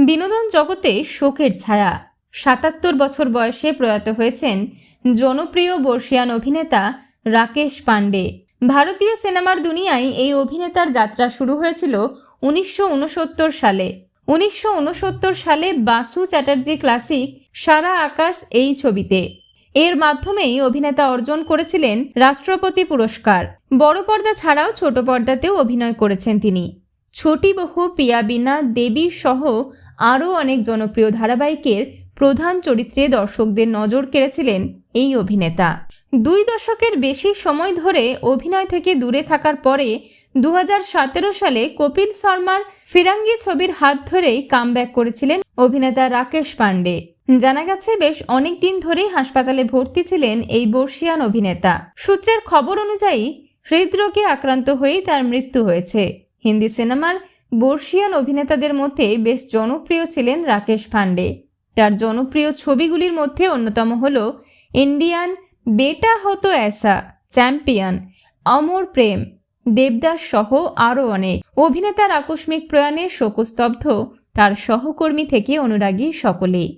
বিনোদন জগতে শোকের ছায়া। ৭৭ বছর বয়সে প্রয়াত হয়েছেন জনপ্রিয় বর্ষিয়ান অভিনেতা রাকেশ পান্ডে। ভারতীয় সিনেমার দুনিয়ায় এই অভিনেতার যাত্রা শুরু হয়েছিল ১৯৬৯ সালে। ১৯৬৯ সালে বাসু চ্যাটার্জি ক্লাসিক সারা আকাশ এই ছবিতে। এর মাধ্যমেই অভিনেতা অর্জন করেছিলেন রাষ্ট্রপতি পুরস্কার। বড় পর্দা ছাড়াও ছোট পর্দাতেও অভিনয় করেছেন তিনি। ছোটি বহু, পিয়া বিনা, দেবী সহ আরও অনেক জনপ্রিয় ধারাবাহিকের প্রধান চরিত্রে দর্শকদের নজর কেড়েছিলেন এই অভিনেতা। ২ দশকের বেশি সময় ধরে অভিনয় থেকে দূরে থাকার পরে ২০১৭ সালে কপিল শর্মার ফিরাঙ্গি ছবির হাত ধরেই কামব্যাক করেছিলেন অভিনেতা রাকেশ পান্ডে। জানা গেছে বেশ অনেক দিন ধরেই হাসপাতালে ভর্তি ছিলেন এই বর্ষিয়ান অভিনেতা। সূত্রের খবর অনুযায়ী হৃদরোগে আক্রান্ত হয়েই তার মৃত্যু হয়েছে। হিন্দি সিনেমার বর্ষিয়ান অভিনেতাদের মধ্যে বেশ জনপ্রিয় ছিলেন রাকেশ পান্ডে। তার জনপ্রিয় ছবিগুলির মধ্যে অন্যতম হল ইন্ডিয়ান, বেটা হতো এসা, চ্যাম্পিয়ন, অমর প্রেম, দেবদাস সহ আরও অনেক। অভিনেতার আকস্মিক প্রয়াণে শোকস্তব্ধ তার সহকর্মী থেকে অনুরাগী সকলেই।